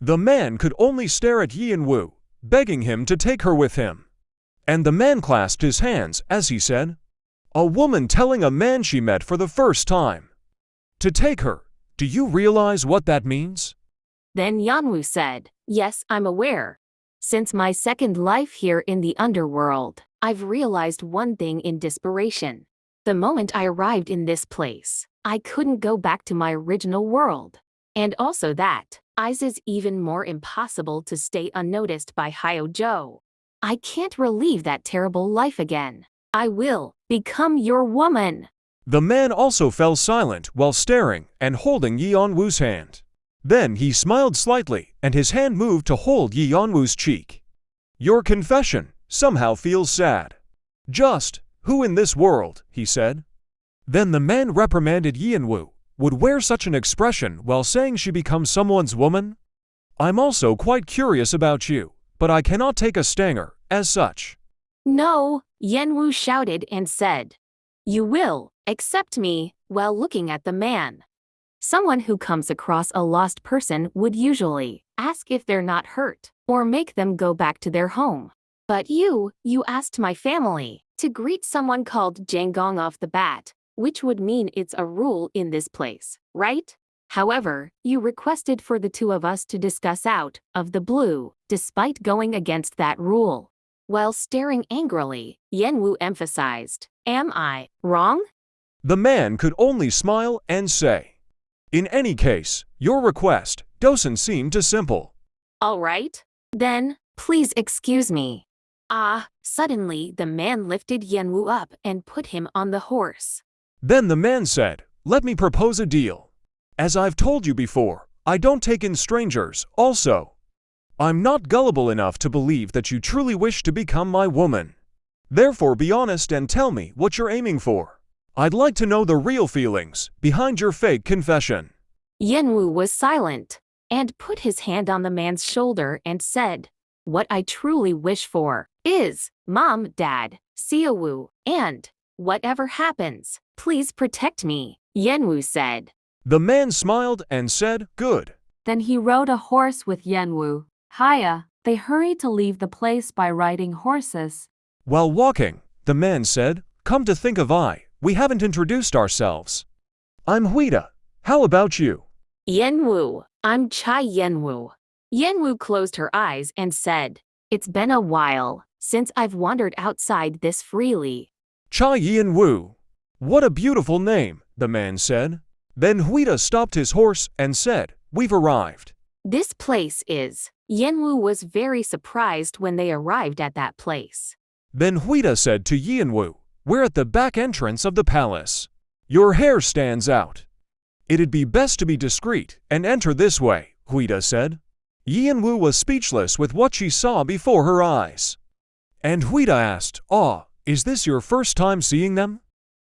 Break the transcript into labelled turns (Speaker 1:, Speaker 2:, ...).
Speaker 1: The man could only stare at YEONWO, begging him to take her with him. And the man clasped his hands as he said, "A woman telling a man she met for the first time to take her, do you realize what that means?"
Speaker 2: Then YEONWO said, "Yes, I'm aware. Since my second life here in the underworld, I've realized one thing in desperation. The moment I arrived in this place, I couldn't go back to my original world. And also that, is even more impossible to stay unnoticed by Hyojo. I can't relive that terrible life again. I will become your woman."
Speaker 1: The man also fell silent while staring and holding YEONWO's hand. Then he smiled slightly and his hand moved to hold YEONWO's cheek. "Your confession somehow feels sad. Just, who in this world," he said. Then the man reprimanded YEONWO, would wear such an expression while saying she becomes someone's woman? "I'm also quite curious about you, but I cannot take a stanger, as such."
Speaker 2: "No," YEONWO shouted and said. "You will accept me," while looking at the man. Someone who comes across a lost person would usually ask if they're not hurt, or make them go back to their home. But you asked my family to greet someone called Janggong off the bat, which would mean it's a rule in this place, right? However, you requested for the two of us to discuss out of the blue, despite going against that rule." While staring angrily, YEONWO emphasized, "Am I wrong?"
Speaker 1: The man could only smile and say, "In any case, your request doesn't seem too simple."
Speaker 2: "All right. Then, please excuse me." Suddenly the man lifted YEONWO up and put him on the horse.
Speaker 1: Then the man said, "Let me propose a deal. As I've told you before, I don't take in strangers, also. I'm not gullible enough to believe that you truly wish to become my woman. Therefore be honest and tell me what you're aiming for. I'd like to know the real feelings behind your fake confession."
Speaker 2: YEONWO was silent, and put his hand on the man's shoulder and said, "What I truly wish for is, Mom, Dad, Seowu, and whatever happens, please protect me," YEONWO said.
Speaker 1: The man smiled and said, "Good."
Speaker 3: Then he rode a horse with YEONWO. They hurried to leave the place by riding horses.
Speaker 1: While walking, the man said, "Come to think of we haven't introduced ourselves. I'm Huida. How about you?"
Speaker 2: "YEONWO, I'm Cha YEONWO." YEONWO closed her eyes and said, "It's been a while since I've wandered outside this freely."
Speaker 1: Cha YEONWO. What a beautiful name, the man said. Then Huida stopped his horse and said, "We've arrived."
Speaker 2: "This place is." YEONWO was very surprised when they arrived at that place.
Speaker 1: Then Huida said to YEONWO, "We're at the back entrance of the palace. Your hair stands out. It'd be best to be discreet and enter this way," Huida said. YEONWO was speechless with what she saw before her eyes. And Huida asked, "Is this your first time seeing them?"